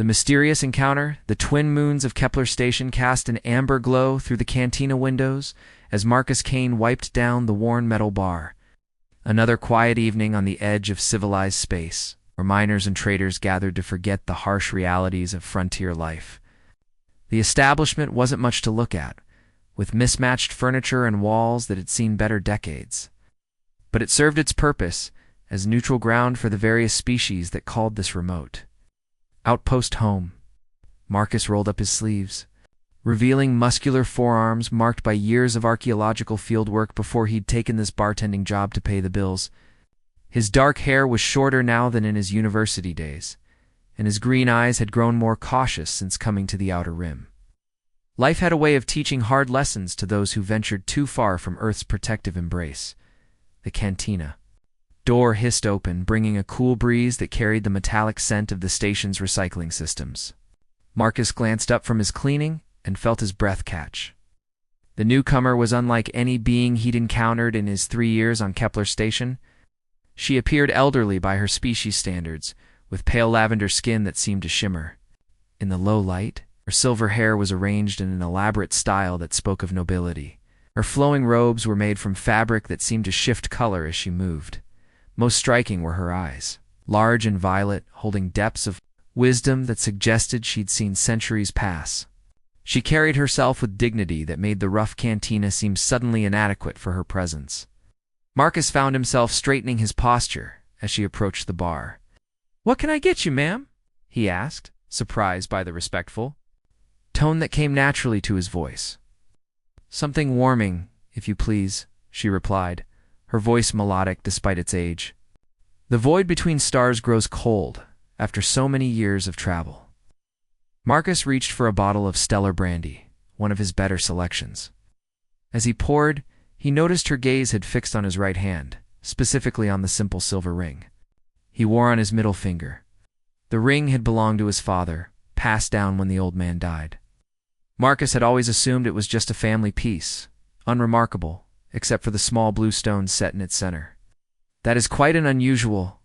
The mysterious encounter, the twin moons of Kepler Station cast an amber glow through the cantina windows as Marcus Kane wiped down the worn metal bar. Another quiet evening on the edge of civilized space, where miners and traders gathered to forget the harsh realities of frontier life. The establishment wasn't much to look at, with mismatched furniture and walls that had seen better decades. But it served its purpose as neutral ground for the various species that called this remote. Outpost home. Marcus rolled up his sleeves, revealing muscular forearms marked by years of archaeological fieldwork before he'd taken this bartending job to pay the bills. His dark hair was shorter now than in his university days, and his green eyes had grown more cautious since coming to the Outer Rim. Life had a way of teaching hard lessons to those who ventured too far from Earth's protective embrace. The cantina. Door hissed open, bringing a cool breeze that carried the metallic scent of the station's recycling systems. Marcus glanced up from his cleaning and felt his breath catch. The newcomer was unlike any being he'd encountered in his 3 years on Kepler Station. She appeared elderly by her species standards, with pale lavender skin that seemed to shimmer. In the low light, her silver hair was arranged in an elaborate style that spoke of nobility. Her flowing robes were made from fabric that seemed to shift color as she moved. Most striking were her eyes, large and violet, holding depths of wisdom that suggested she'd seen centuries pass. She carried herself with dignity that made the rough cantina seem suddenly inadequate for her presence. Marcus found himself straightening his posture as she approached the bar. "What can I get you, ma'am?" he asked, surprised by the respectful tone that came naturally to his voice. "Something warming, if you please," she replied, her voice melodic despite its age. The void between stars grows cold after so many years of travel. Marcus reached for a bottle of stellar brandy, one of his better selections. As he poured, he noticed her gaze had fixed on his right hand, specifically on the simple silver ring he wore on his middle finger. The ring had belonged to his father, passed down when the old man died. Marcus had always assumed it was just a family piece, unremarkable, except for the small blue stone set in its center. "That is quite an unusual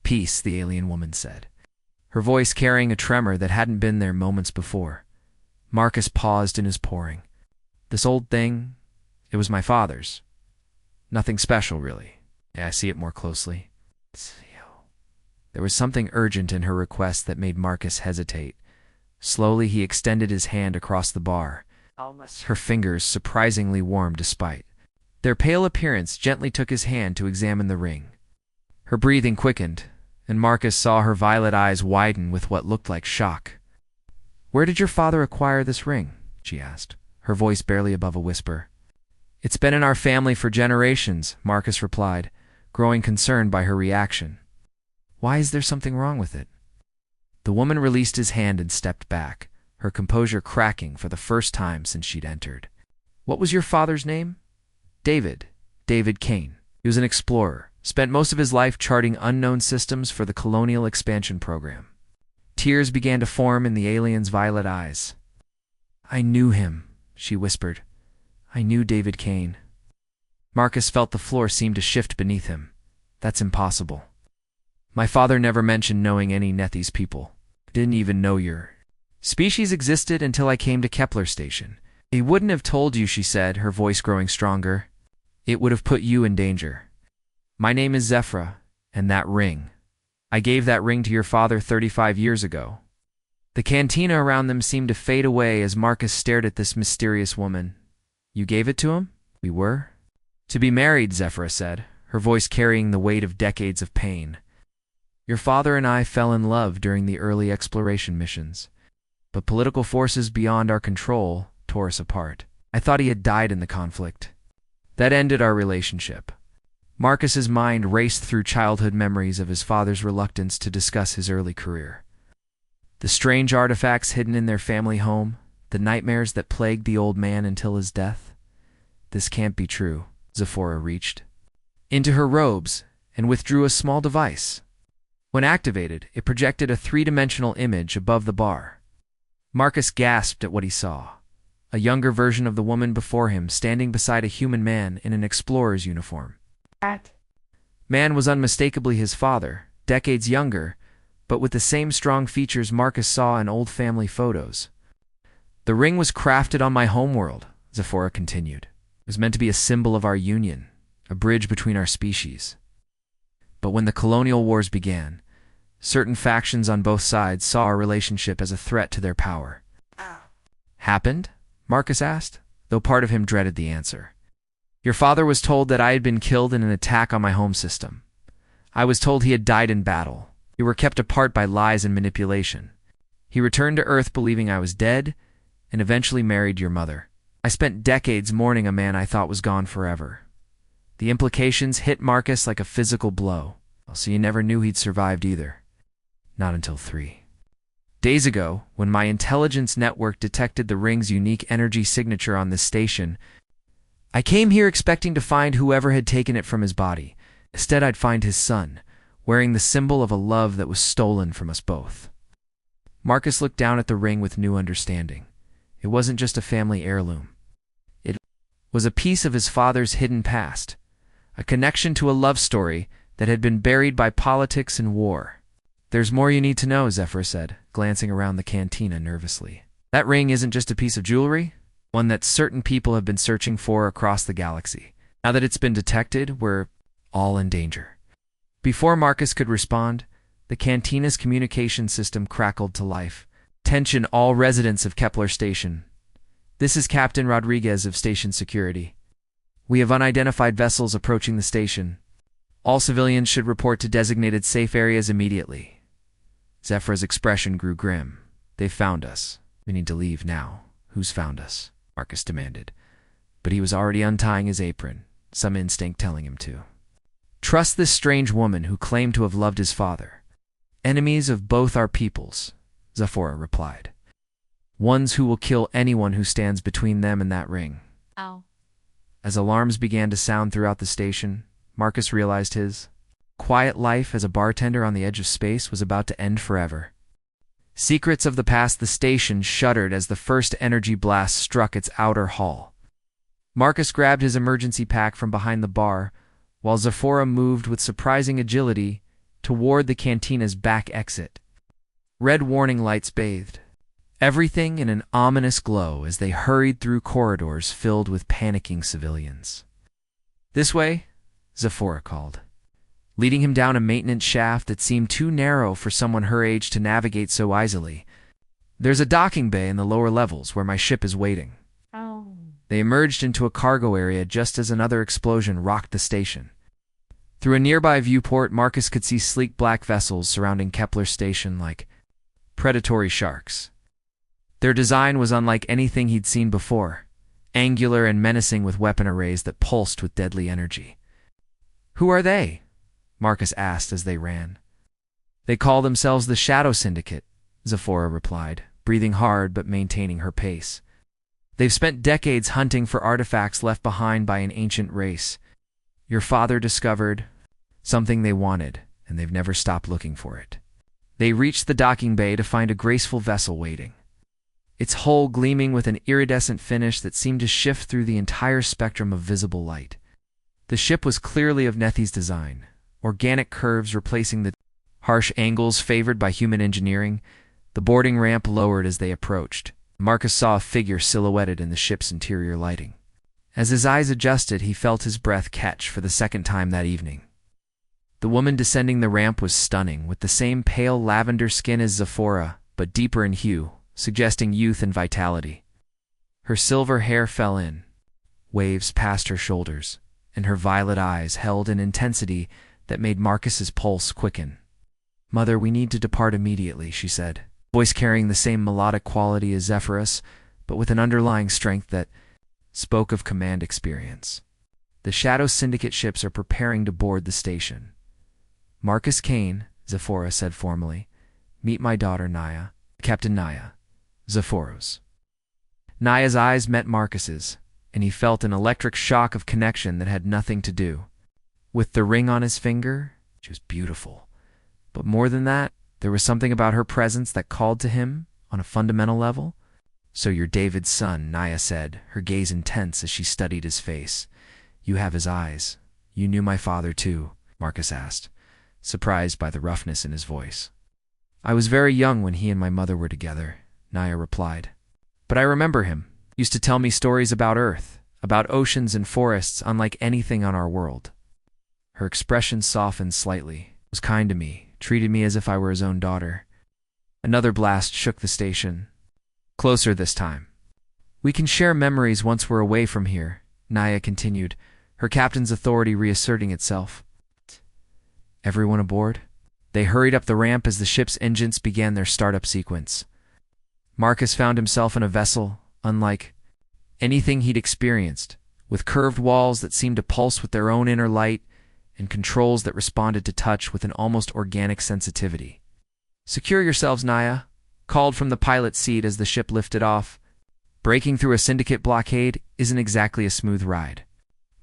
piece," the alien woman said, her voice carrying a tremor that hadn't been there moments before. Marcus paused in his pouring. "This old thing, it was my father's. Nothing special, really. I see it more closely." There was something urgent in her request that made Marcus hesitate. Slowly he extended his hand across the bar. Her fingers surprisingly warm despite their pale appearance gently took his hand to examine the ring. Her breathing quickened, and Marcus saw her violet eyes widen with what looked like shock. "Where did your father acquire this ring?" she asked, her voice barely above a whisper. "It's been in our family for generations," Marcus replied, growing concerned by her reaction. "Why is there something wrong with it?" The woman released his hand and stepped back, her composure cracking for the first time since she'd entered. "What was your father's name?" David Kane. He was an explorer, spent most of his life charting unknown systems for the colonial expansion program. Tears began to form in the alien's violet eyes. "I knew him," she whispered. "I knew David Kane." Marcus felt the floor seem to shift beneath him. "That's impossible. My father never mentioned knowing any Nethys people. Didn't even know your species existed until I came to Kepler Station. He wouldn't have told you," she said, her voice growing stronger. "It would have put you in danger. My name is Zephyra, and that ring. I gave that ring to your father 35 years ago." The cantina around them seemed to fade away as Marcus stared at this mysterious woman. "You gave it to him?" "We were to be married," Zephyra said, her voice carrying the weight of decades of pain. "Your father and I fell in love during the early exploration missions, but political forces beyond our control tore us apart. I thought he had died in the conflict. That ended our relationship." Marcus's mind raced through childhood memories of his father's reluctance to discuss his early career. The strange artifacts hidden in their family home, the nightmares that plagued the old man until his death. This can't be true. Zephyra reached into her robes and withdrew a small device. When activated, it projected a three-dimensional image above the bar. Marcus gasped at what he saw. A younger version of the woman before him standing beside a human man in an explorer's uniform. That man was unmistakably his father, decades younger, but with the same strong features Marcus saw in old family photos. The ring was crafted on my homeworld, Zephora continued. It was meant to be a symbol of our union, a bridge between our species. But when the colonial wars began, certain factions on both sides saw our relationship as a threat to their power. Happened? Marcus asked, though part of him dreaded the answer. Your father was told that I had been killed in an attack on my home system. I was told he had died in battle. We were kept apart by lies and manipulation. He returned to Earth believing I was dead, and eventually married your mother. I spent decades mourning a man I thought was gone forever. The implications hit Marcus like a physical blow, so you never knew he'd survived either. Not until 3 days ago, when my intelligence network detected the ring's unique energy signature on this station. I came here expecting to find whoever had taken it from his body. Instead, I'd find his son, wearing the symbol of a love that was stolen from us both. Marcus looked down at the ring with new understanding. It wasn't just a family heirloom. It was a piece of his father's hidden past, a connection to a love story that had been buried by politics and war. There's more you need to know, Zephora said, glancing around the cantina nervously. That ring isn't just a piece of jewelry, one that certain people have been searching for across the galaxy. Now that it's been detected, we're all in danger. Before Marcus could respond, the cantina's communication system crackled to life. Attention all residents of Kepler Station. This is Captain Rodriguez of Station Security. We have unidentified vessels approaching the station. All civilians should report to designated safe areas immediately. Zephora's expression grew grim. They've found us. We need to leave now. Who's found us? Marcus demanded. But he was already untying his apron, some instinct telling him to. Trust this strange woman who claimed to have loved his father. Enemies of both our peoples, Zephora replied. Ones who will kill anyone who stands between them and that ring. Ow. As alarms began to sound throughout the station, Marcus realized his quiet life as a bartender on the edge of space was about to end forever. Secrets of the past, the station shuddered as the first energy blast struck its outer hull. Marcus grabbed his emergency pack from behind the bar, while Zephora moved with surprising agility toward the cantina's back exit. Red warning lights bathed everything in an ominous glow as they hurried through corridors filled with panicking civilians. This way, Zephora called, leading him down a maintenance shaft that seemed too narrow for someone her age to navigate so easily. There's a docking bay in the lower levels where my ship is waiting. Oh. They emerged into a cargo area just as another explosion rocked the station. Through a nearby viewport, Marcus could see sleek black vessels surrounding Kepler Station like predatory sharks. Their design was unlike anything he'd seen before, angular and menacing with weapon arrays that pulsed with deadly energy. Who are they? Marcus asked as they ran. They call themselves the Shadow Syndicate, Zephora replied, breathing hard but maintaining her pace. They've spent decades hunting for artifacts left behind by an ancient race. Your father discovered something they wanted, and they've never stopped looking for it. They reached the docking bay to find a graceful vessel waiting, its hull gleaming with an iridescent finish that seemed to shift through the entire spectrum of visible light. The ship was clearly of Nethi's design, organic curves replacing the harsh angles favored by human engineering. The boarding ramp lowered as they approached. Marcus saw a figure silhouetted in the ship's interior lighting. As his eyes adjusted, he felt his breath catch for the second time that evening. The woman descending the ramp was stunning, with the same pale lavender skin as Zephora, but deeper in hue, suggesting youth and vitality. Her silver hair fell in waves past her shoulders, and her violet eyes held an intensity that made Marcus's pulse quicken. Mother, we need to depart immediately, she said, voice carrying the same melodic quality as Zephora's, but with an underlying strength that spoke of command experience. The Shadow Syndicate ships are preparing to board the station. Marcus Kane, Zephora said formally. Meet my daughter, Naya. Captain Naya. Zephora's. Naya's eyes met Marcus's, and he felt an electric shock of connection that had nothing to do with the ring on his finger. She was beautiful. But more than that, there was something about her presence that called to him on a fundamental level. So you're David's son, Naya said, her gaze intense as she studied his face. You have his eyes. You knew my father too, Marcus asked, surprised by the roughness in his voice. I was very young when he and my mother were together, Naya replied. But I remember him. He used to tell me stories about Earth, about oceans and forests unlike anything on our world. Her expression softened slightly, was kind to me, treated me as if I were his own daughter. Another blast shook the station. Closer this time. We can share memories once we're away from here, Naya continued, her captain's authority reasserting itself. Everyone aboard? They hurried up the ramp as the ship's engines began their startup sequence. Marcus found himself in a vessel unlike anything he'd experienced, with curved walls that seemed to pulse with their own inner light and controls that responded to touch with an almost organic sensitivity. Secure yourselves, Naya, called from the pilot's seat as the ship lifted off. Breaking through a syndicate blockade isn't exactly a smooth ride.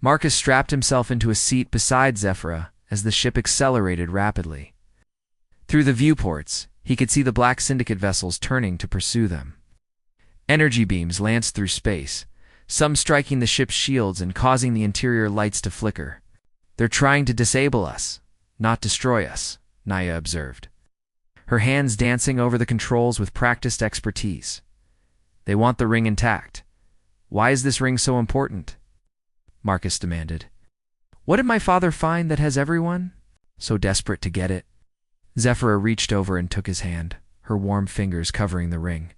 Marcus strapped himself into a seat beside Zephyra as the ship accelerated rapidly. Through the viewports, he could see the black syndicate vessels turning to pursue them. Energy beams lanced through space, some striking the ship's shields and causing the interior lights to flicker. They're trying to disable us, not destroy us, Naya observed, her hands dancing over the controls with practiced expertise. They want the ring intact. Why is this ring so important? Marcus demanded. What did my father find that has everyone so desperate to get it? Zephyra reached over and took his hand, her warm fingers covering the ring.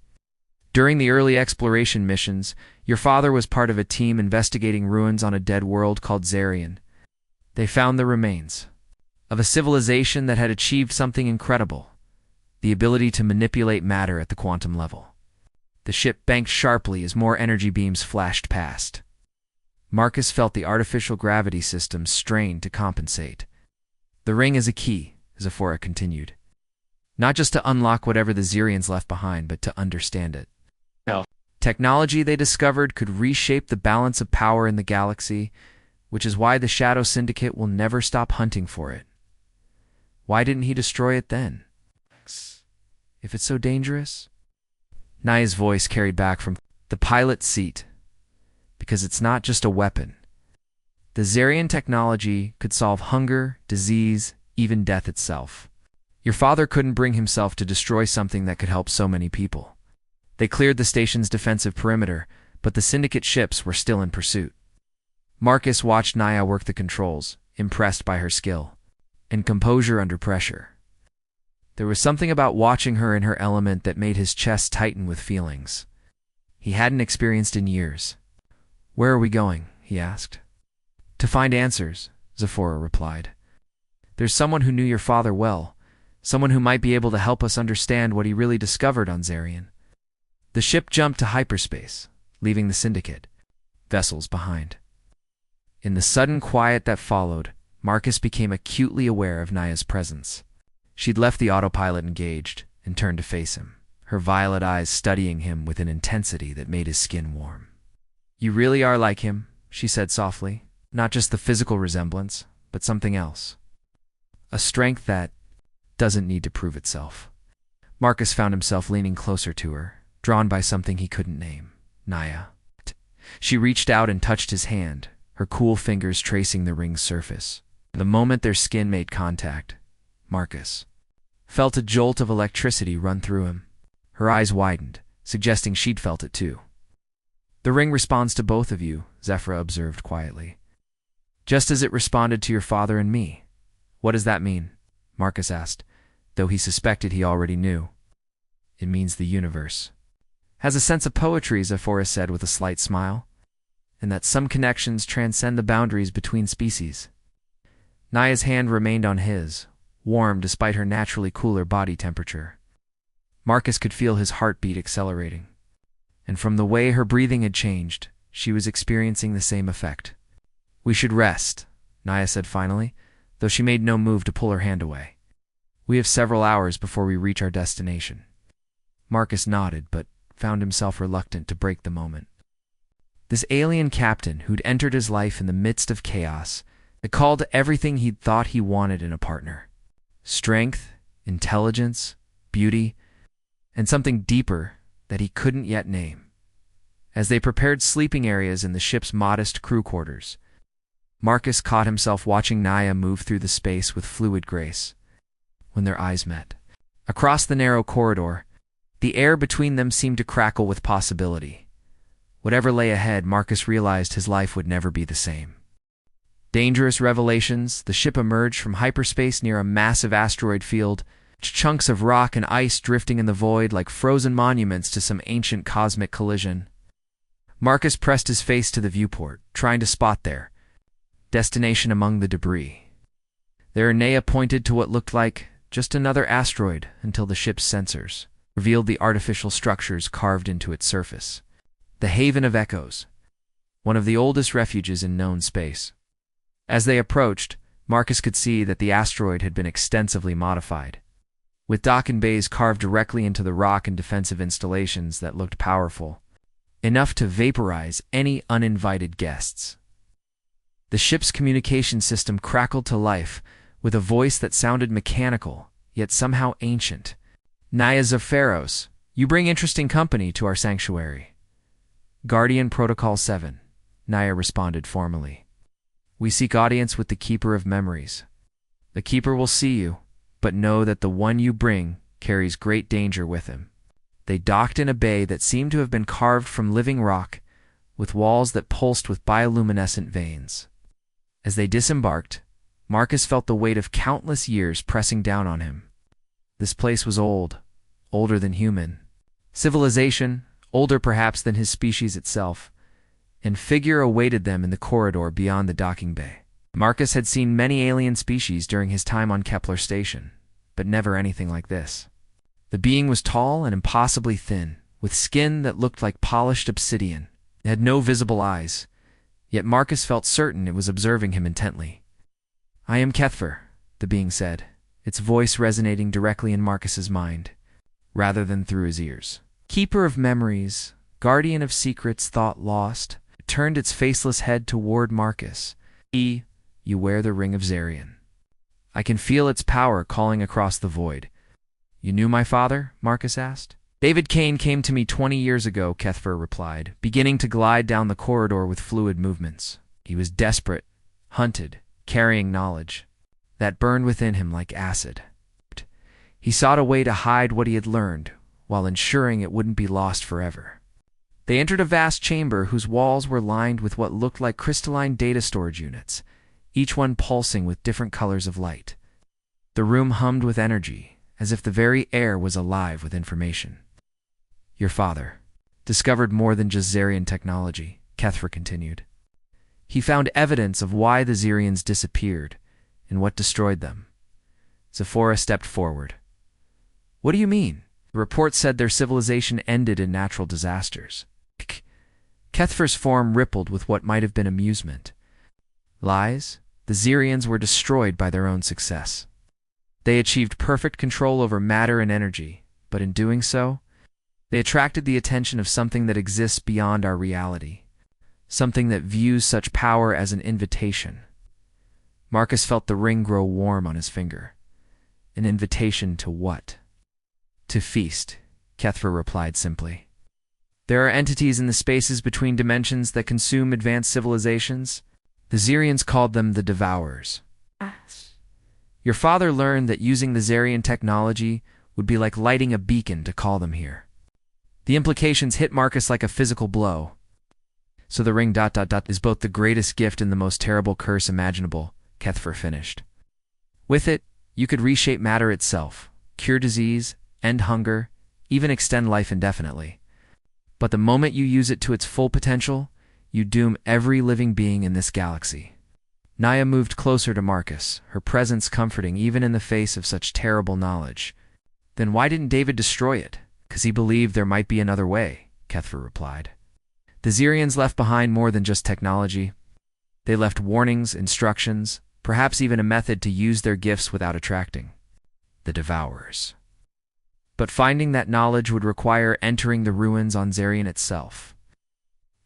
During the early exploration missions, your father was part of a team investigating ruins on a dead world called Zarian. They found the remains of a civilization that had achieved something incredible, the ability to manipulate matter at the quantum level. The ship banked sharply as more energy beams flashed past. Marcus felt the artificial gravity system strain to compensate. The ring is a key, Zephyra continued. Not just to unlock whatever the Zarians left behind, but to understand it. No. Technology they discovered could reshape the balance of power in the galaxy, which is why the Shadow Syndicate will never stop hunting for it. Why didn't he destroy it then? If it's so dangerous? Naya's voice carried back from the pilot's seat. Because it's not just a weapon. The Zarian technology could solve hunger, disease, even death itself. Your father couldn't bring himself to destroy something that could help so many people. They cleared the station's defensive perimeter, but the Syndicate ships were still in pursuit. Marcus watched Naya work the controls, impressed by her skill and composure under pressure. There was something about watching her in her element that made his chest tighten with feelings he hadn't experienced in years. Where are we going? He asked. To find answers, Zephyra replied. There's someone who knew your father well, someone who might be able to help us understand what he really discovered on Zarian. The ship jumped to hyperspace, leaving the Syndicate vessels behind. In the sudden quiet that followed, Marcus became acutely aware of Naya's presence. She'd left the autopilot engaged and turned to face him, her violet eyes studying him with an intensity that made his skin warm. You really are like him, she said softly. Not just the physical resemblance, but something else. A strength that doesn't need to prove itself. Marcus found himself leaning closer to her, drawn by something he couldn't name. Naya. She reached out and touched his hand, her cool fingers tracing the ring's surface. The moment their skin made contact, Marcus felt a jolt of electricity run through him. Her eyes widened, suggesting she'd felt it too. The ring responds to both of you, Zephyra observed quietly. Just as it responded to your father and me. What does that mean? Marcus asked, though he suspected he already knew. It means the universe has a sense of poetry, Zephyra said with a slight smile, and that some connections transcend the boundaries between species. Naya's hand remained on his, warm despite her naturally cooler body temperature. Marcus could feel his heartbeat accelerating, and from the way her breathing had changed, she was experiencing the same effect. We should rest, Naya said finally, though she made no move to pull her hand away. We have several hours before we reach our destination. Marcus nodded, but found himself reluctant to break the moment. This alien captain who'd entered his life in the midst of chaos, it called to everything he'd thought he wanted in a partner. Strength, intelligence, beauty, and something deeper that he couldn't yet name. As they prepared sleeping areas in the ship's modest crew quarters, Marcus caught himself watching Naya move through the space with fluid grace. When their eyes met, Across the narrow corridor, the air between them seemed to crackle with possibility. Whatever lay ahead, Marcus realized his life would never be the same. Dangerous revelations, the ship emerged from hyperspace near a massive asteroid field, chunks of rock and ice drifting in the void like frozen monuments to some ancient cosmic collision. Marcus pressed his face to the viewport, trying to spot their destination among the debris. There Nea pointed to what looked like just another asteroid until the ship's sensors revealed the artificial structures carved into its surface. The Haven of Echoes, one of the oldest refuges in known space. As they approached, Marcus could see that the asteroid had been extensively modified, with docking bays carved directly into the rock and defensive installations that looked powerful, enough to vaporize any uninvited guests. The ship's communication system crackled to life with a voice that sounded mechanical, yet somehow ancient. "Naya Zephyros, you bring interesting company to our sanctuary." "Guardian Protocol 7, Naya responded formally. "We seek audience with the Keeper of Memories. The Keeper will see you, but know that the one you bring carries great danger with him." They docked in a bay that seemed to have been carved from living rock, with walls that pulsed with bioluminescent veins. As they disembarked, Marcus felt the weight of countless years pressing down on him. This place was old, older than human. Civilization, older perhaps than his species itself, and figure awaited them in the corridor beyond the docking bay. Marcus had seen many alien species during his time on Kepler Station, but never anything like this. The being was tall and impossibly thin, with skin that looked like polished obsidian. It had no visible eyes, yet Marcus felt certain it was observing him intently. "I am Kethver," the being said, its voice resonating directly in Marcus's mind, rather than through his ears. Keeper of Memories, guardian of secrets thought lost, turned its faceless head toward Marcus. "You wear the ring of Zarian. I can feel its power calling across the void." "You knew my father?" Marcus asked. "David Kane came to me 20 years ago," Kethver replied, beginning to glide down the corridor with fluid movements. He was desperate, hunted, carrying knowledge that burned within him like acid. He sought a way to hide what he had learned, while ensuring it wouldn't be lost forever. They entered a vast chamber whose walls were lined with what looked like crystalline data storage units, each one pulsing with different colors of light. The room hummed with energy, as if the very air was alive with information. "Your father discovered more than just Zarian technology," Kethver continued. "He found evidence of why the Zarians disappeared and what destroyed them." Zephora stepped forward. "What do you mean?" "The report said their civilization ended in natural disasters." Kethver's form rippled with what might have been amusement. "Lies? The Zarians were destroyed by their own success. They achieved perfect control over matter and energy, but in doing so, they attracted the attention of something that exists beyond our reality, something that views such power as an invitation." Marcus felt the ring grow warm on his finger. An invitation to what? "To feast," Kethver replied simply. "There are entities in the spaces between dimensions that consume advanced civilizations. The Zarians called them the Devourers. Your father learned that using the Zarian technology would be like lighting a beacon to call them here." The implications hit Marcus like a physical blow. "So the ring ... is both the greatest gift and the most terrible curse imaginable," Kethver finished. "With it, you could reshape matter itself, cure disease, end hunger, even extend life indefinitely. But the moment you use it to its full potential, you doom every living being in this galaxy." Naya moved closer to Marcus, her presence comforting even in the face of such terrible knowledge. "Then why didn't David destroy it?" "'Cause he believed there might be another way," Kethver replied. "The Zarians left behind more than just technology. They left warnings, instructions, perhaps even a method to use their gifts without attracting the Devourers. But finding that knowledge would require entering the ruins on Zarian itself."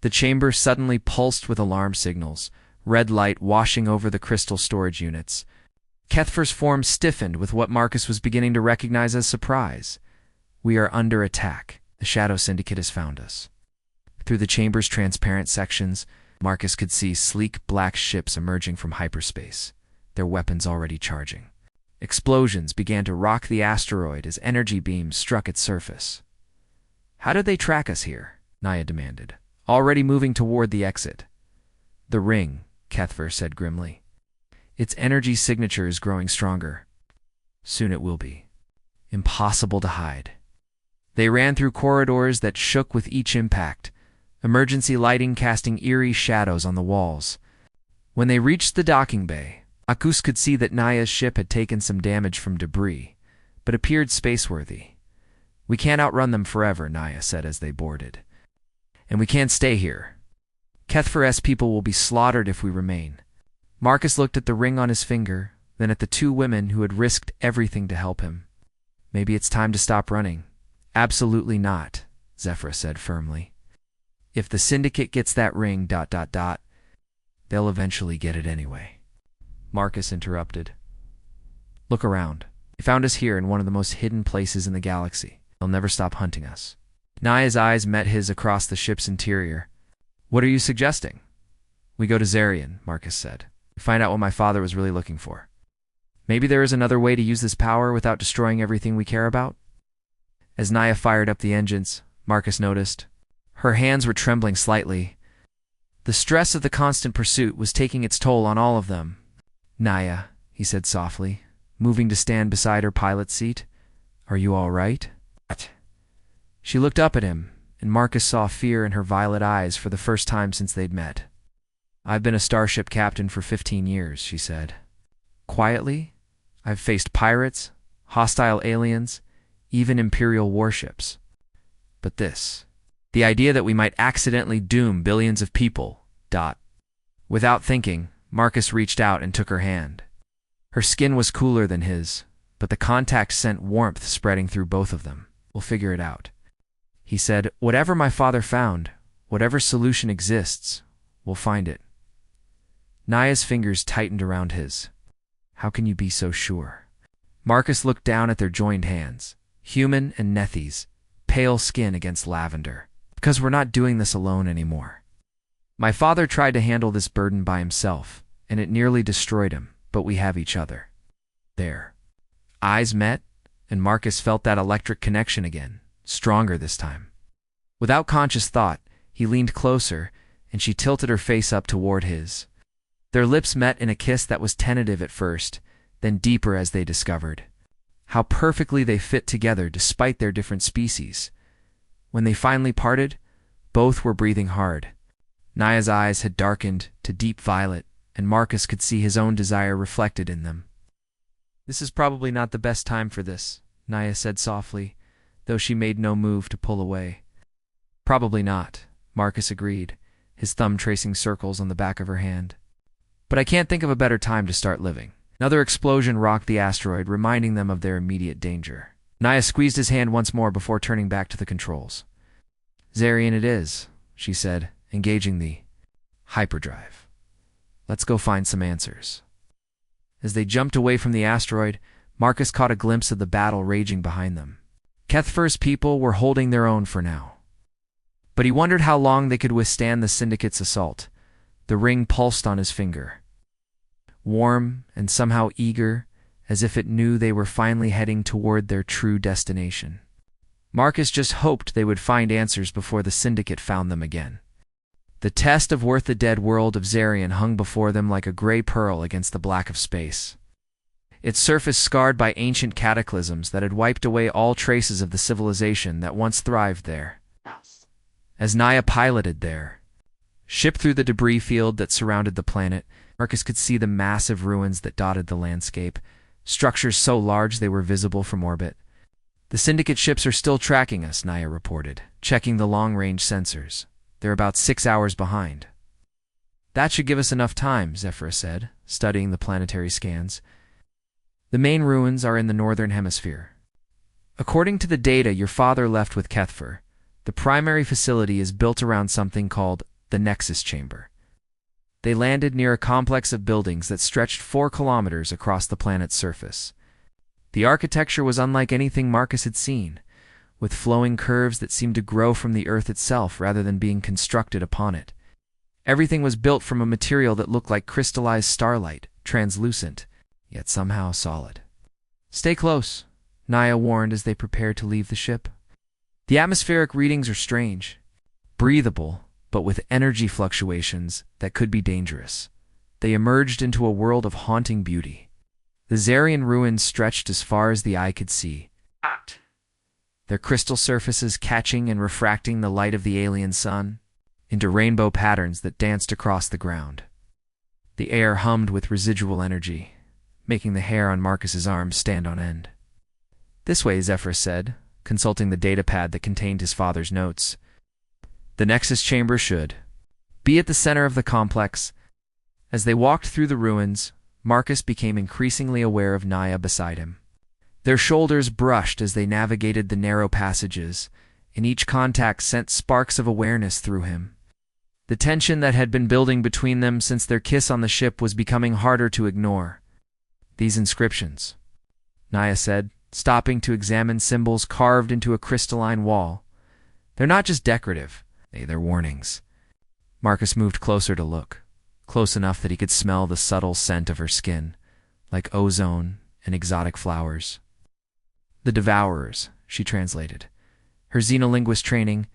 The chamber suddenly pulsed with alarm signals, red light washing over the crystal storage units. Kethver's form stiffened with what Marcus was beginning to recognize as surprise. "We are under attack. The Shadow Syndicate has found us." Through the chamber's transparent sections, Marcus could see sleek black ships emerging from hyperspace, their weapons already charging. Explosions began to rock the asteroid as energy beams struck its surface. "How did they track us here?" Naya demanded, already moving toward the exit. "The ring," Kethver said grimly. "Its energy signature is growing stronger. Soon it will be impossible to hide." They ran through corridors that shook with each impact, emergency lighting casting eerie shadows on the walls. When they reached the docking bay, Akus could see that Naya's ship had taken some damage from debris, but appeared spaceworthy. "We can't outrun them forever," Naya said as they boarded. "And we can't stay here. Kethver's people will be slaughtered if we remain." Marcus looked at the ring on his finger, then at the two women who had risked everything to help him. "Maybe it's time to stop running." "Absolutely not," Zephyr said firmly. "If the Syndicate gets that ring, they'll eventually get it anyway." Marcus interrupted. "Look around. They found us here in one of the most hidden places in the galaxy. They'll never stop hunting us." Naya's eyes met his across the ship's interior. "What are you suggesting?" "We go to Zarian," Marcus said. "We find out what my father was really looking for. Maybe there is another way to use this power without destroying everything we care about." As Naya fired up the engines, Marcus noticed. Her hands were trembling slightly. The stress of the constant pursuit was taking its toll on all of them. "Naya," he said softly, moving to stand beside her pilot's seat. "Are you all right?" She looked up at him, and Marcus saw fear in her violet eyes for the first time since they'd met. "I've been a starship captain for 15 years, she said. "Quietly, I've faced pirates, hostile aliens, even Imperial warships. But this, the idea that we might accidentally doom billions of people, Without thinking, Marcus reached out and took her hand. Her skin was cooler than his, but the contact sent warmth spreading through both of them. "We'll figure it out," he said. "Whatever my father found, whatever solution exists, we'll find it." Naya's fingers tightened around his. "How can you be so sure?" Marcus looked down at their joined hands, human and Nethi's, pale skin against lavender. "Because we're not doing this alone anymore. My father tried to handle this burden by himself, and it nearly destroyed him, but we have each other." Their eyes met, and Marcus felt that electric connection again, stronger this time. Without conscious thought, he leaned closer, and she tilted her face up toward his. Their lips met in a kiss that was tentative at first, then deeper as they discovered how perfectly they fit together despite their different species. When they finally parted, both were breathing hard. Naya's eyes had darkened to deep violet, and Marcus could see his own desire reflected in them. "This is probably not the best time for this," Naya said softly, though she made no move to pull away. "Probably not," Marcus agreed, his thumb tracing circles on the back of her hand. "But I can't think of a better time to start living." Another explosion rocked the asteroid, reminding them of their immediate danger. Naya squeezed his hand once more before turning back to the controls. "Zarian it is," she said, engaging the hyperdrive. "Let's go find some answers." As they jumped away from the asteroid, Marcus caught a glimpse of the battle raging behind them. Kethver's people were holding their own for now. But he wondered how long they could withstand the Syndicate's assault. The ring pulsed on his finger. Warm and somehow eager, as if it knew they were finally heading toward their true destination. Marcus just hoped they would find answers before the Syndicate found them again. The test of worth the dead world of Zarian hung before them like a gray pearl against the black of space. Its surface scarred by ancient cataclysms that had wiped away all traces of the civilization that once thrived there. As Naya piloted their ship through the debris field that surrounded the planet, Marcus could see the massive ruins that dotted the landscape, structures so large they were visible from orbit. "The Syndicate ships are still tracking us," Naya reported, checking the long-range sensors. "They're about 6 hours behind." "That should give us enough time," Zephyr said, studying the planetary scans. "The main ruins are in the northern hemisphere. According to the data your father left with Kethver, the primary facility is built around something called the Nexus Chamber. They landed near a complex of buildings that stretched 4 kilometers across the planet's surface. The architecture was unlike anything Marcus had seen, with flowing curves that seemed to grow from the Earth itself rather than being constructed upon it. Everything was built from a material that looked like crystallized starlight, translucent, yet somehow solid. Stay close, Naya warned as they prepared to leave the ship. The atmospheric readings are strange, breathable, but with energy fluctuations that could be dangerous. They emerged into a world of haunting beauty. The Zarian ruins stretched as far as the eye could see, their crystal surfaces catching and refracting the light of the alien sun into rainbow patterns that danced across the ground. The air hummed with residual energy, making the hair on Marcus's arms stand on end. "This way," Zephyrus said, consulting the datapad that contained his father's notes. The Nexus chamber should be at the center of the complex. As they walked through the ruins, Marcus became increasingly aware of Naya beside him. Their shoulders brushed as they navigated the narrow passages, and each contact sent sparks of awareness through him. The tension that had been building between them since their kiss on the ship was becoming harder to ignore. "These inscriptions," Naya said, stopping to examine symbols carved into a crystalline wall. "They're not just decorative, they're warnings." Marcus moved closer to look, close enough that he could smell the subtle scent of her skin, like ozone and exotic flowers. "The Devourers," she translated, her xenolinguist training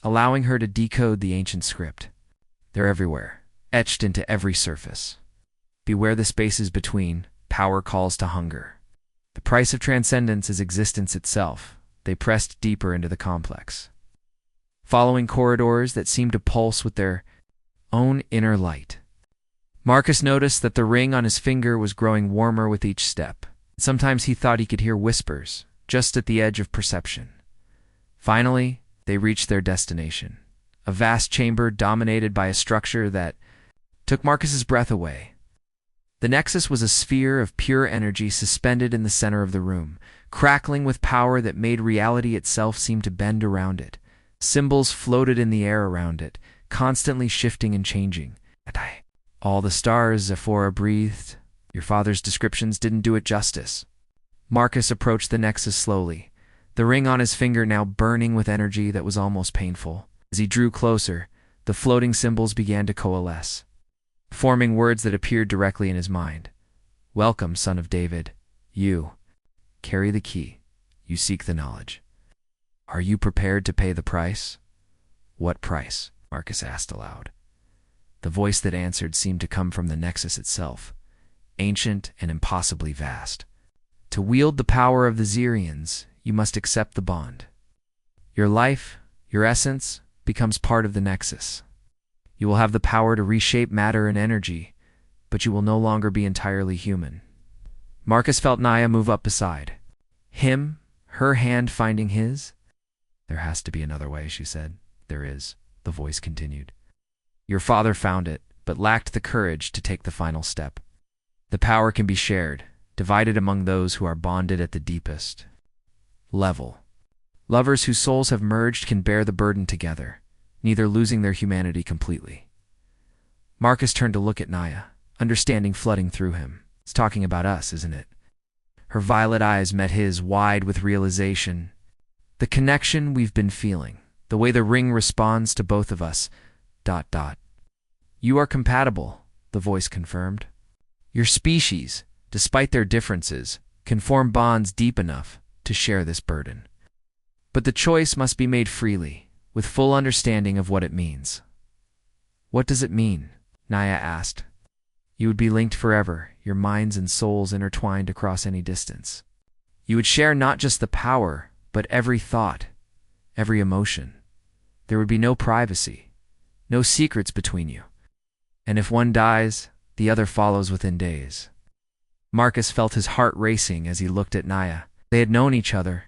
allowing her to decode the ancient script. "They're everywhere, etched into every surface. Beware the spaces between, power calls to hunger. The price of transcendence is existence itself." They pressed deeper into the complex, following corridors that seemed to pulse with their own inner light. Marcus noticed that the ring on his finger was growing warmer with each step. Sometimes he thought he could hear whispers, just at the edge of perception. Finally, they reached their destination, a vast chamber dominated by a structure that took Marcus's breath away. The Nexus was a sphere of pure energy suspended in the center of the room, crackling with power that made reality itself seem to bend around it. Symbols floated in the air around it, constantly shifting and changing. "All the stars," Zephora breathed. "Your father's descriptions didn't do it justice." Marcus approached the Nexus slowly, the ring on his finger now burning with energy that was almost painful. As he drew closer, the floating symbols began to coalesce, forming words that appeared directly in his mind. "Welcome, son of David. You carry the key. You seek the knowledge. Are you prepared to pay the price?" "What price?" Marcus asked aloud. The voice that answered seemed to come from the Nexus itself, ancient and impossibly vast. "To wield the power of the Zirians, you must accept the bond. Your life, your essence, becomes part of the Nexus. You will have the power to reshape matter and energy, but you will no longer be entirely human." Marcus felt Naya move up beside him, her hand finding his. "There has to be another way," she said. "There is," the voice continued. "Your father found it, but lacked the courage to take the final step. The power can be shared, divided among those who are bonded at the deepest level. Lovers whose souls have merged can bear the burden together, neither losing their humanity completely." Marcus turned to look at Naya, understanding flooding through him. "It's talking about us, isn't it?" Her violet eyes met his, wide with realization. "The connection we've been feeling, the way the ring responds to both of us, ... You are compatible," the voice confirmed. "Your species, despite their differences, can form bonds deep enough to share this burden. But the choice must be made freely, with full understanding of what it means." "What does it mean?" Naya asked. "You would be linked forever, your minds and souls intertwined across any distance. You would share not just the power, but every thought, every emotion. There would be no privacy, no secrets between you. And if one dies, the other follows within days." Marcus felt his heart racing as he looked at Naya. They had known each other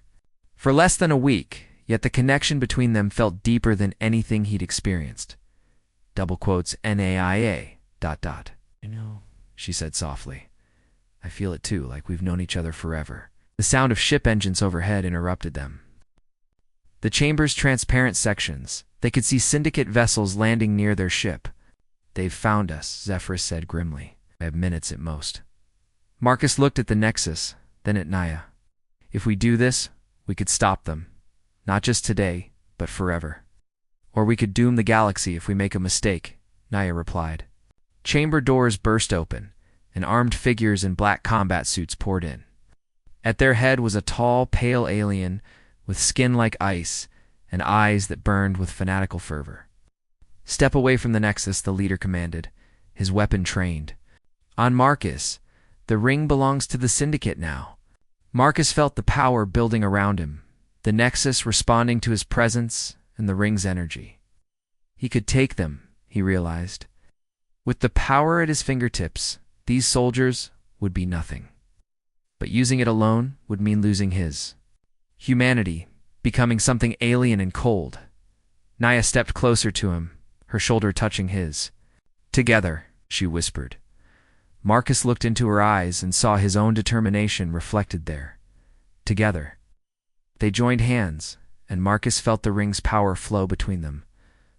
for less than a week, yet the connection between them felt deeper than anything he'd experienced. "NAIA, ... "I know," she said softly. "I feel it too, like we've known each other forever." The sound of ship engines overhead interrupted them. The chamber's transparent sections, they could see syndicate vessels landing near their ship. "They've found us," Zephyrus said grimly. "I have minutes at most." Marcus looked at the Nexus, then at Naya. "If we do this, we could stop them. Not just today, but forever. Or we could doom the galaxy if we make a mistake," Naya replied. Chamber doors burst open, and armed figures in black combat suits poured in. At their head was a tall, pale alien with skin like ice and eyes that burned with fanatical fervor. "Step away from the Nexus," the leader commanded, his weapon trained. "On Marcus, the ring belongs to the Syndicate now." Marcus felt the power building around him, the Nexus responding to his presence and the ring's energy. He could take them, he realized. With the power at his fingertips, these soldiers would be nothing. But using it alone would mean losing his humanity, becoming something alien and cold. Naya stepped closer to him, her shoulder touching his. "Together," she whispered. Marcus looked into her eyes and saw his own determination reflected there. Together. They joined hands, and Marcus felt the ring's power flow between them,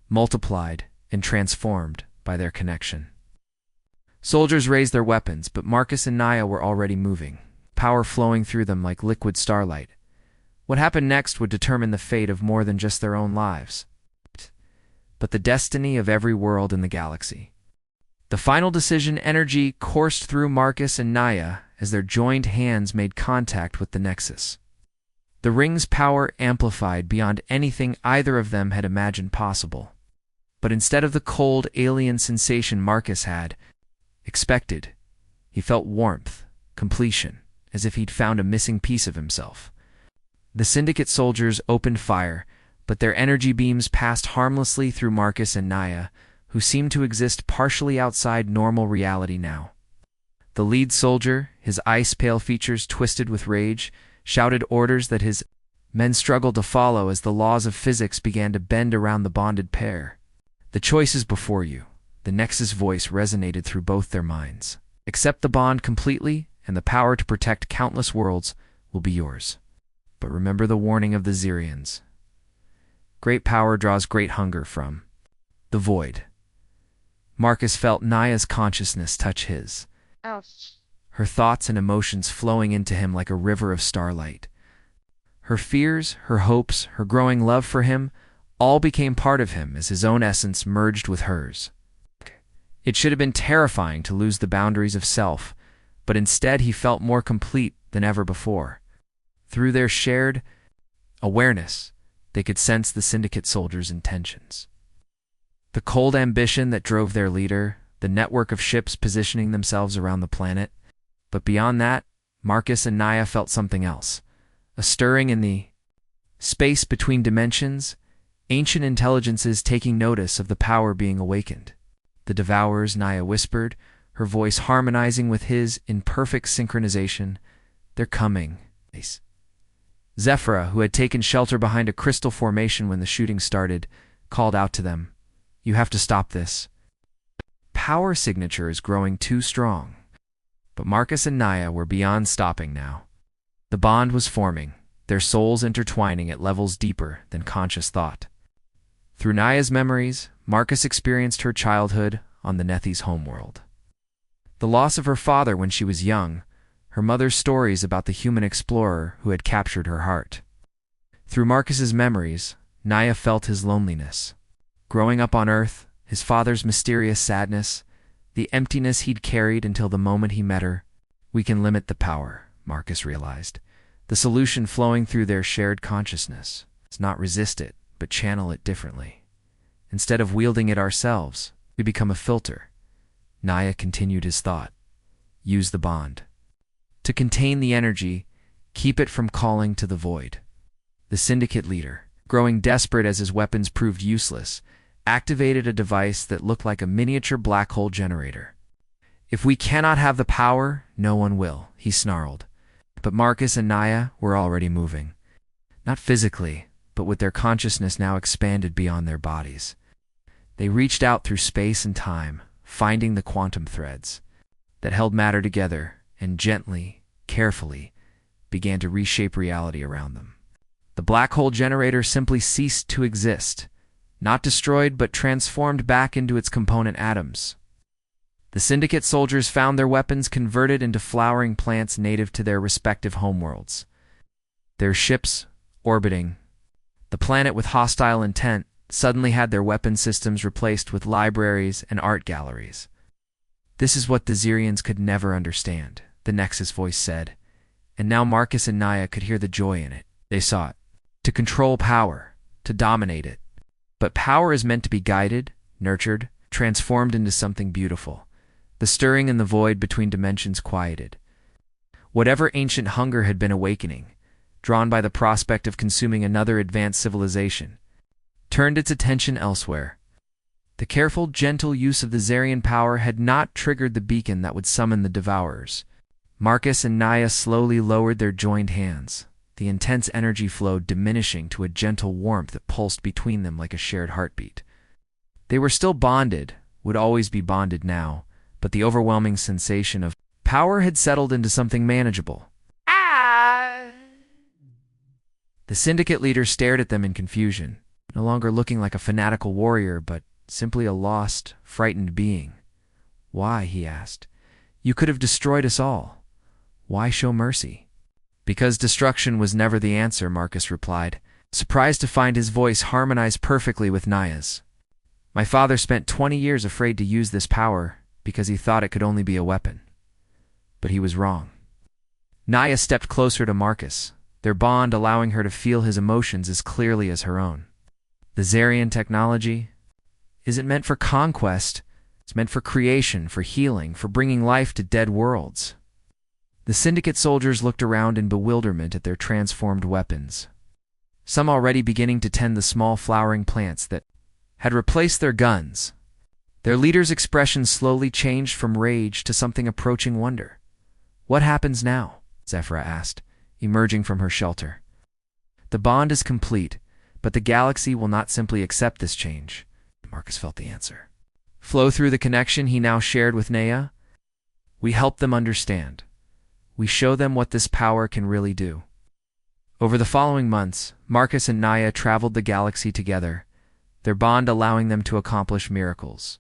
multiplied and transformed by their connection. Soldiers raised their weapons, but Marcus and Naya were already moving, power flowing through them like liquid starlight. What happened next would determine the fate of more than just their own lives, but the destiny of every world in the galaxy. The final decision energy coursed through Marcus and Naya as their joined hands made contact with the Nexus. The ring's power amplified beyond anything either of them had imagined possible. But instead of the cold, alien sensation Marcus had expected, he felt warmth, completion, as if he'd found a missing piece of himself. The Syndicate soldiers opened fire, but their energy beams passed harmlessly through Marcus and Naya, who seemed to exist partially outside normal reality now. The lead soldier, his ice-pale features twisted with rage, shouted orders that his men struggled to follow as the laws of physics began to bend around the bonded pair. "The choice is before you," the Nexus voice resonated through both their minds. "Accept the bond completely, and the power to protect countless worlds will be yours. But remember the warning of the Xerians. Great power draws great hunger from the void." Marcus felt Naya's consciousness touch his. Ouch. Her thoughts and emotions flowing into him like a river of starlight. Her fears, her hopes, her growing love for him, all became part of him as his own essence merged with hers. It should have been terrifying to lose the boundaries of self, but instead he felt more complete than ever before. Through their shared awareness, they could sense the Syndicate soldiers' intentions. The cold ambition that drove their leader, the network of ships positioning themselves around the planet. But beyond that, Marcus and Naya felt something else. A stirring in the space between dimensions, ancient intelligences taking notice of the power being awakened. "The Devourers," Naya whispered, her voice harmonizing with his in perfect synchronization. "They're coming." Zephyra, who had taken shelter behind a crystal formation when the shooting started, called out to them. "You have to stop this. Power signature is growing too strong." But Marcus and Naya were beyond stopping now. The bond was forming, their souls intertwining at levels deeper than conscious thought. Through Naya's memories, Marcus experienced her childhood on the Nethi's homeworld. The loss of her father when she was young, her mother's stories about the human explorer who had captured her heart. Through Marcus's memories, Naya felt his loneliness. Growing up on Earth, his father's mysterious sadness, the emptiness he'd carried until the moment he met her. "We can limit the power," Marcus realized. The solution flowing through their shared consciousness is not resist it, but channel it differently. Instead of wielding it ourselves, we become a filter. Naya continued his thought. Use the bond. To contain the energy, keep it from calling to the void. The Syndicate leader, growing desperate as his weapons proved useless, activated a device that looked like a miniature black hole generator. "If we cannot have the power, no one will," he snarled. But Marcus and Naya were already moving. Not physically, but with their consciousness now expanded beyond their bodies. They reached out through space and time, finding the quantum threads that held matter together and gently, carefully, began to reshape reality around them. The black hole generator simply ceased to exist, not destroyed but transformed back into its component atoms. The Syndicate soldiers found their weapons converted into flowering plants native to their respective homeworlds. Their ships, orbiting the planet with hostile intent, suddenly had their weapon systems replaced with libraries and art galleries. "This is what the Xerians could never understand," the Nexus voice said. And now Marcus and Naya could hear the joy in it. They sought to control power, to dominate it. But power is meant to be guided, nurtured, transformed into something beautiful. The stirring in the void between dimensions quieted. Whatever ancient hunger had been awakening, drawn by the prospect of consuming another advanced civilization, turned its attention elsewhere. The careful, gentle use of the Zarian power had not triggered the beacon that would summon the devourers. Marcus and Naya slowly lowered their joined hands. The intense energy flowed, diminishing to a gentle warmth that pulsed between them like a shared heartbeat. They were still bonded, would always be bonded now, but the overwhelming sensation of power had settled into something manageable. The syndicate leader stared at them in confusion, no longer looking like a fanatical warrior, but simply a lost, frightened being. "Why?" he asked. "You could have destroyed us all. Why show mercy?" "Because destruction was never the answer," Marcus replied, surprised to find his voice harmonize perfectly with Naya's. "My father spent 20 years afraid to use this power because he thought it could only be a weapon. But he was wrong." Naya stepped closer to Marcus, their bond allowing her to feel his emotions as clearly as her own. "The Zarian technology isn't meant for conquest. It's meant for creation, for healing, for bringing life to dead worlds." The syndicate soldiers looked around in bewilderment at their transformed weapons, some already beginning to tend the small flowering plants that had replaced their guns. Their leader's expression slowly changed from rage to something approaching wonder. "What happens now?" Zephyra asked, emerging from her shelter. "The bond is complete, but the galaxy will not simply accept this change." Marcus felt the answer flow through the connection he now shared with Naya. "We help them understand. We show them what this power can really do." Over the following months, Marcus and Naya traveled the galaxy together, their bond allowing them to accomplish miracles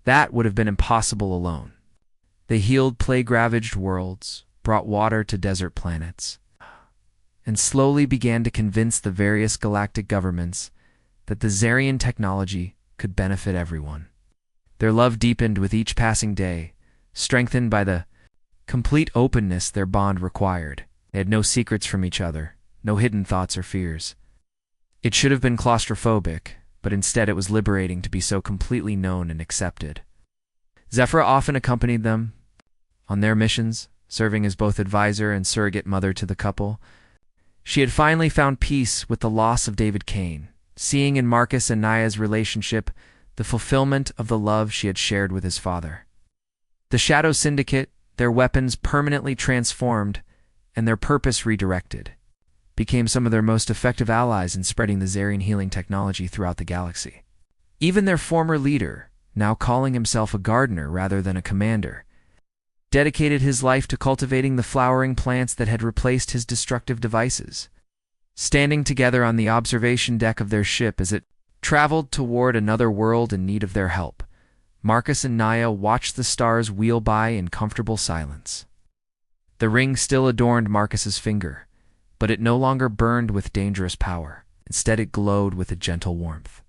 that would have been impossible alone. They healed plague-ravaged worlds, brought water to desert planets, and slowly began to convince the various galactic governments that the Zarian technology could benefit everyone. Their love deepened with each passing day, strengthened by the complete openness their bond required. They had no secrets from each other, no hidden thoughts or fears. It should have been claustrophobic, but instead it was liberating to be so completely known and accepted. Zephyra often accompanied them on their missions, serving as both advisor and surrogate mother to the couple. She had finally found peace with the loss of David Kane, seeing in Marcus and Naya's relationship the fulfillment of the love she had shared with his father. The Shadow Syndicate, their weapons permanently transformed and their purpose redirected, became some of their most effective allies in spreading the Zarian healing technology throughout the galaxy. Even their former leader, now calling himself a gardener rather than a commander, dedicated his life to cultivating the flowering plants that had replaced his destructive devices. Standing together on the observation deck of their ship as it traveled toward another world in need of their help, Marcus and Naya watched the stars wheel by in comfortable silence. The ring still adorned Marcus's finger, but it no longer burned with dangerous power. Instead, it glowed with a gentle warmth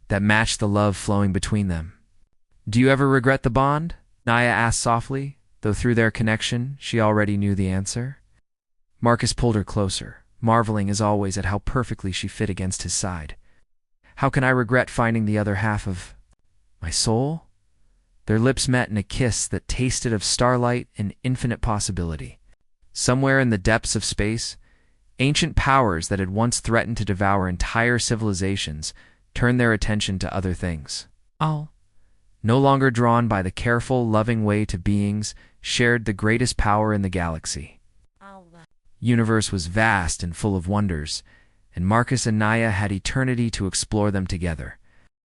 that matched the love flowing between them. "Do you ever regret the bond?" Naya asked softly, though through their connection, she already knew the answer. Marcus pulled her closer, marveling as always at how perfectly she fit against his side. "How can I regret finding the other half of my soul?" Their lips met in a kiss that tasted of starlight and infinite possibility. Somewhere in the depths of space, ancient powers that had once threatened to devour entire civilizations turned their attention to other things. All, no longer drawn by the careful, loving way to beings, shared the greatest power in the galaxy. Universe was vast and full of wonders, and Marcus and Naya had eternity to explore them together.